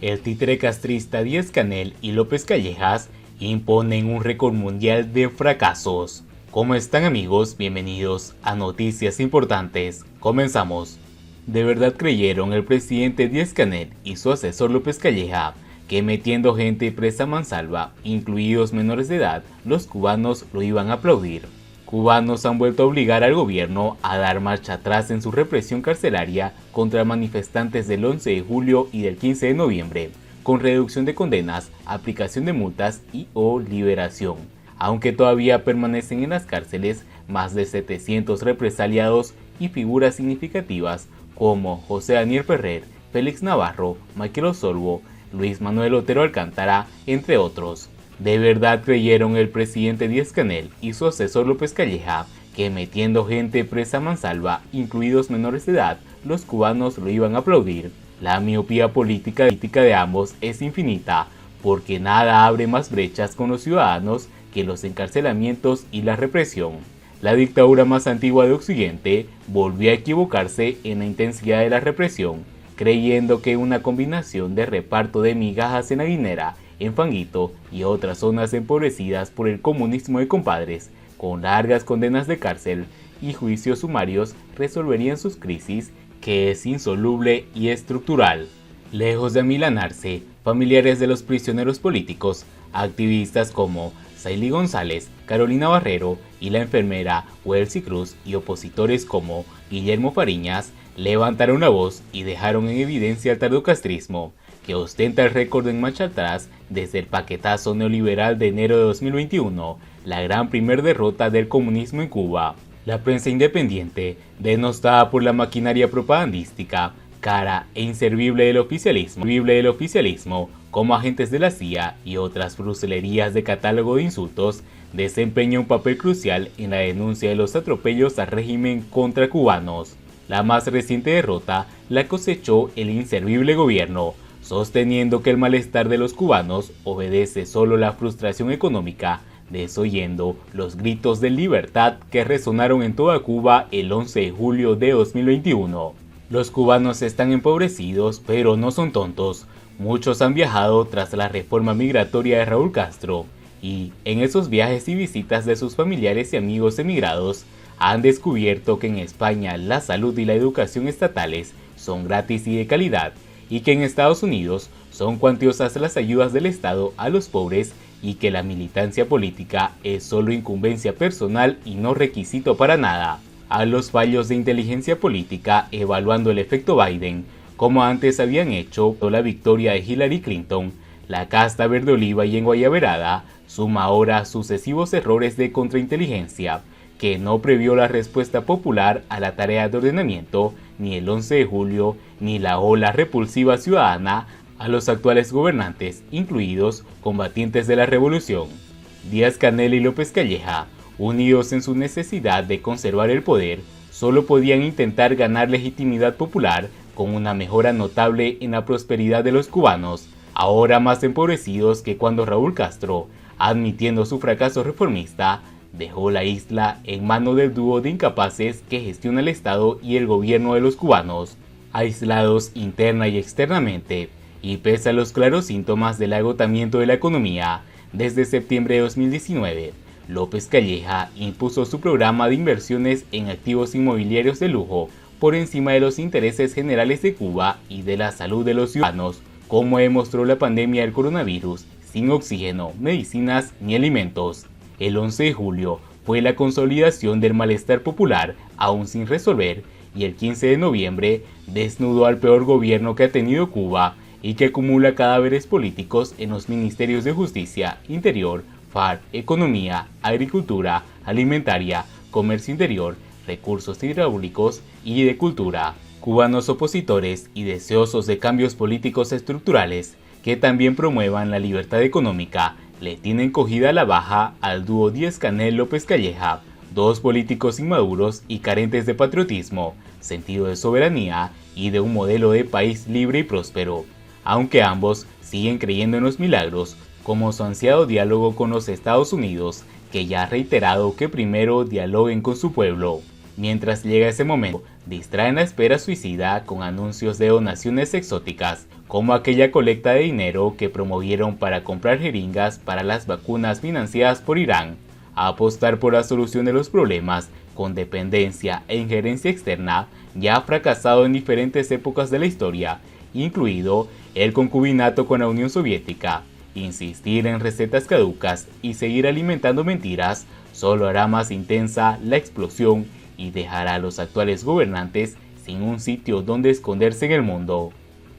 El títere castrista Díaz-Canel y López Callejas imponen un récord mundial de fracasos. ¿Cómo están, amigos? Bienvenidos a Noticias Importantes. Comenzamos. ¿De verdad creyeron el presidente Díaz-Canel y su asesor López Calleja que metiendo gente presa a mansalva, incluidos menores de edad, los cubanos lo iban a aplaudir? Cubanos han vuelto a obligar al gobierno a dar marcha atrás en su represión carcelaria contra manifestantes del 11 de julio y del 15 de noviembre, con reducción de condenas, aplicación de multas y o liberación. Aunque todavía permanecen en las cárceles más de 700 represaliados y figuras significativas como José Daniel Ferrer, Félix Navarro, Michael Osorbo, Luis Manuel Otero Alcántara, entre otros. ¿De verdad creyeron el presidente Díaz-Canel y su asesor López Calleja que metiendo gente presa a mansalva, incluidos menores de edad, los cubanos lo iban a aplaudir? La miopía política de ambos es infinita, porque nada abre más brechas con los ciudadanos que los encarcelamientos y la represión. La dictadura más antigua de Occidente volvió a equivocarse en la intensidad de la represión, creyendo que una combinación de reparto de migajas en la Guinera, en Fanguito y otras zonas empobrecidas por el comunismo de compadres, con largas condenas de cárcel y juicios sumarios, resolverían sus crisis, que es insoluble y estructural. Lejos de amilanarse, familiares de los prisioneros políticos, activistas como Saily González, Carolina Barrero y la enfermera Welcy Cruz y opositores como Guillermo Fariñas, levantaron la voz y dejaron en evidencia al tardocastrismo, que ostenta el récord en marcha atrás desde el paquetazo neoliberal de enero de 2021, la gran primer derrota del comunismo en Cuba. La prensa independiente, denostada por la maquinaria propagandística, cara e inservible del oficialismo, como agentes de la CIA y otras fruslerías de catálogo de insultos, desempeña un papel crucial en la denuncia de los atropellos al régimen contra cubanos. La más reciente derrota la cosechó el inservible gobierno, sosteniendo que el malestar de los cubanos obedece solo a la frustración económica, desoyendo los gritos de libertad que resonaron en toda Cuba el 11 de julio de 2021. Los cubanos están empobrecidos, pero no son tontos. Muchos han viajado tras la reforma migratoria de Raúl Castro, y en esos viajes y visitas de sus familiares y amigos emigrados, han descubierto que en España la salud y la educación estatales son gratis y de calidad, y que en Estados Unidos son cuantiosas las ayudas del Estado a los pobres y que la militancia política es solo incumbencia personal y no requisito para nada. A los fallos de inteligencia política evaluando el efecto Biden, como antes habían hecho con la victoria de Hillary Clinton, la casta verde oliva y enguayaberada suma ahora sucesivos errores de contrainteligencia, que no previó la respuesta popular a la tarea de ordenamiento, ni el 11 de julio, ni la ola repulsiva ciudadana a los actuales gobernantes, incluidos combatientes de la revolución. Díaz-Canel y López Calleja, unidos en su necesidad de conservar el poder, solo podían intentar ganar legitimidad popular con una mejora notable en la prosperidad de los cubanos, ahora más empobrecidos que cuando Raúl Castro, admitiendo su fracaso reformista, dejó la isla en manos del dúo de incapaces que gestiona el Estado y el gobierno de los cubanos, aislados interna y externamente, y pese a los claros síntomas del agotamiento de la economía. Desde septiembre de 2019, López Calleja impuso su programa de inversiones en activos inmobiliarios de lujo por encima de los intereses generales de Cuba y de la salud de los ciudadanos, como demostró la pandemia del coronavirus, sin oxígeno, medicinas ni alimentos. El 11 de julio fue la consolidación del malestar popular aún sin resolver, y el 15 de noviembre desnudó al peor gobierno que ha tenido Cuba y que acumula cadáveres políticos en los ministerios de Justicia, Interior, FARC, Economía, Agricultura, Alimentaria, Comercio Interior, Recursos Hidráulicos y de Cultura. Cubanos opositores y deseosos de cambios políticos estructurales que también promuevan la libertad económica le tienen cogida a la baja al dúo Díaz-Canel López Calleja, dos políticos inmaduros y carentes de patriotismo, sentido de soberanía y de un modelo de país libre y próspero, aunque ambos siguen creyendo en los milagros, como su ansiado diálogo con los Estados Unidos, que ya ha reiterado que primero dialoguen con su pueblo. Mientras llega ese momento, distraen la espera suicida con anuncios de donaciones exóticas, como aquella colecta de dinero que promovieron para comprar jeringas para las vacunas financiadas por Irán, a apostar por la solución de los problemas con dependencia e injerencia externa ya ha fracasado en diferentes épocas de la historia, incluido el concubinato con la Unión Soviética. Insistir en recetas caducas y seguir alimentando mentiras solo hará más intensa la explosión y dejará a los actuales gobernantes sin un sitio donde esconderse en el mundo.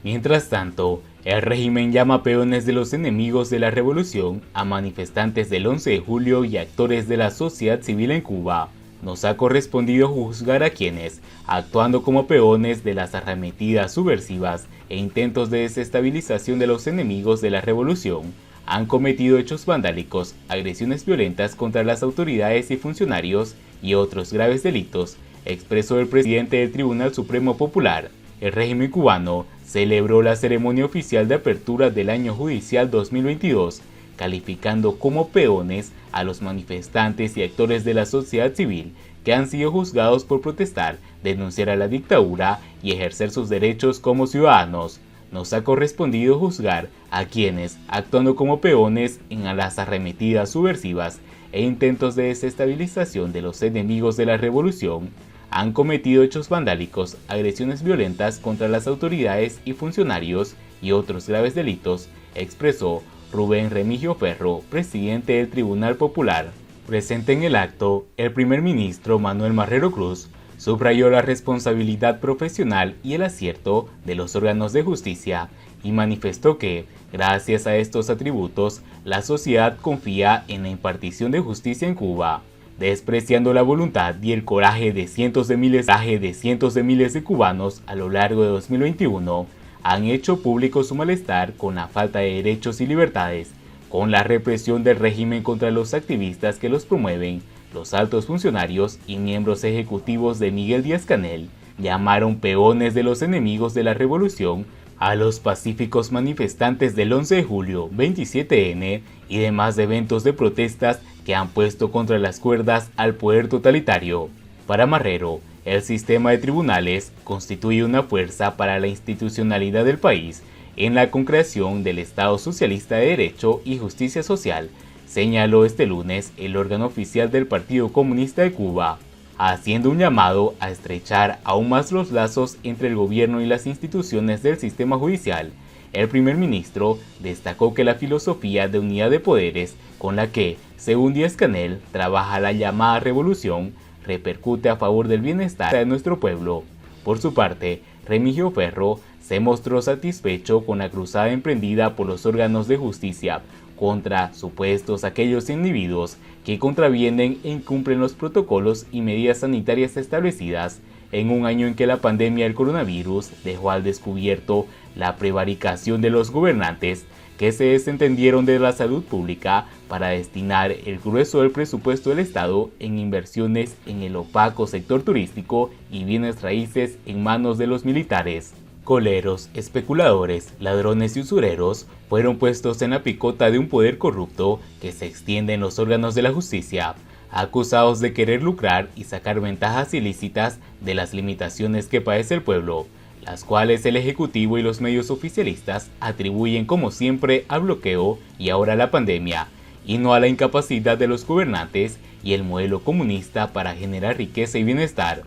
Mientras tanto, el régimen llama peones de los enemigos de la revolución a manifestantes del 11 de julio y actores de la sociedad civil en Cuba. Nos ha correspondido juzgar a quienes, actuando como peones de las arremetidas subversivas e intentos de desestabilización de los enemigos de la revolución, han cometido hechos vandálicos, agresiones violentas contra las autoridades y funcionarios y otros graves delitos, expresó el presidente del Tribunal Supremo Popular. El régimen cubano celebró la ceremonia oficial de apertura del año judicial 2022, calificando como peones a los manifestantes y actores de la sociedad civil que han sido juzgados por protestar, denunciar a la dictadura y ejercer sus derechos como ciudadanos. Nos ha correspondido juzgar a quienes, actuando como peones en las arremetidas subversivas e intentos de desestabilización de los enemigos de la revolución, han cometido hechos vandálicos, agresiones violentas contra las autoridades y funcionarios y otros graves delitos, expresó Rubén Remigio Ferro, presidente del Tribunal Popular. Presente en el acto, el primer ministro Manuel Marrero Cruz subrayó la responsabilidad profesional y el acierto de los órganos de justicia y manifestó que, gracias a estos atributos, la sociedad confía en la impartición de justicia en Cuba. Despreciando la voluntad y el coraje de cientos de miles de cubanos a lo largo de 2021, han hecho público su malestar con la falta de derechos y libertades, con la represión del régimen contra los activistas que los promueven. Los altos funcionarios y miembros ejecutivos de Miguel Díaz-Canel llamaron peones de los enemigos de la revolución a los pacíficos manifestantes del 11 de julio, 27N y demás eventos de protestas que han puesto contra las cuerdas al poder totalitario. Para Marrero, el sistema de tribunales constituye una fuerza para la institucionalidad del país en la concreación del Estado socialista de derecho y justicia social, señaló este lunes el órgano oficial del Partido Comunista de Cuba, haciendo un llamado a estrechar aún más los lazos entre el gobierno y las instituciones del sistema judicial. El primer ministro destacó que la filosofía de unidad de poderes con la que, según Díaz-Canel, trabaja la llamada revolución, repercute a favor del bienestar de nuestro pueblo. Por su parte, Remigio Ferro se mostró satisfecho con la cruzada emprendida por los órganos de justicia contra supuestos aquellos individuos que contravienen e incumplen los protocolos y medidas sanitarias establecidas en un año en que la pandemia del coronavirus dejó al descubierto la prevaricación de los gobernantes que se desentendieron de la salud pública para destinar el grueso del presupuesto del Estado en inversiones en el opaco sector turístico y bienes raíces en manos de los militares. Coleros, especuladores, ladrones y usureros fueron puestos en la picota de un poder corrupto que se extiende en los órganos de la justicia, acusados de querer lucrar y sacar ventajas ilícitas de las limitaciones que padece el pueblo, las cuales el Ejecutivo y los medios oficialistas atribuyen como siempre al bloqueo y ahora a la pandemia, y no a la incapacidad de los gobernantes y el modelo comunista para generar riqueza y bienestar.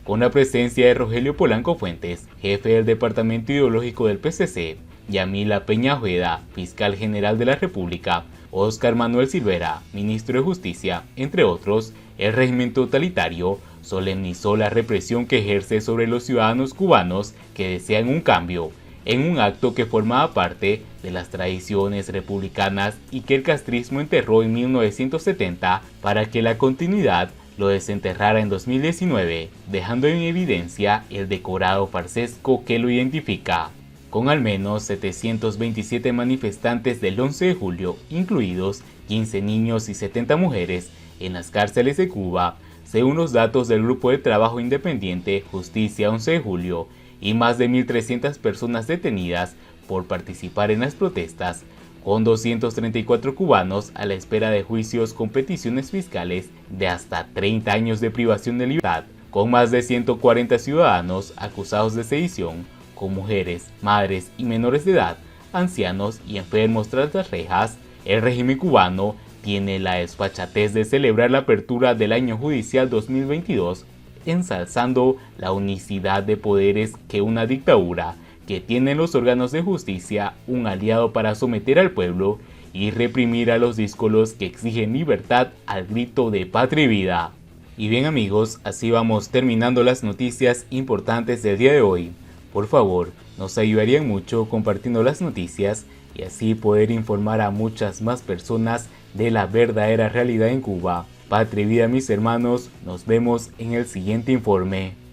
Con la presencia de Rogelio Polanco Fuentes, jefe del Departamento Ideológico del PCC, Yamila Peña Ojeda, fiscal general de la República, Óscar Manuel Silvera, ministro de Justicia, entre otros, el régimen totalitario solemnizó la represión que ejerce sobre los ciudadanos cubanos que desean un cambio, en un acto que formaba parte de las tradiciones republicanas y que el castrismo enterró en 1970 para que la continuidad lo desenterrara en 2019, dejando en evidencia el decorado farsesco que lo identifica. Con al menos 727 manifestantes del 11 de julio, incluidos 15 niños y 70 mujeres, en las cárceles de Cuba, según los datos del Grupo de Trabajo Independiente Justicia 11 de julio, y más de 1.300 personas detenidas por participar en las protestas, con 234 cubanos a la espera de juicios con peticiones fiscales de hasta 30 años de privación de libertad, con más de 140 ciudadanos acusados de sedición, con mujeres, madres y menores de edad, ancianos y enfermos tras las rejas, el régimen cubano tiene la desfachatez de celebrar la apertura del año judicial 2022, ensalzando la unicidad de poderes que una dictadura que tiene los órganos de justicia un aliado para someter al pueblo y reprimir a los díscolos que exigen libertad al grito de patria y vida. Y bien amigos, así vamos terminando las noticias importantes del día de hoy. Por favor, nos ayudarían mucho compartiendo las noticias y así poder informar a muchas más personas de la verdadera realidad en Cuba. Patria y vida mis hermanos, nos vemos en el siguiente informe.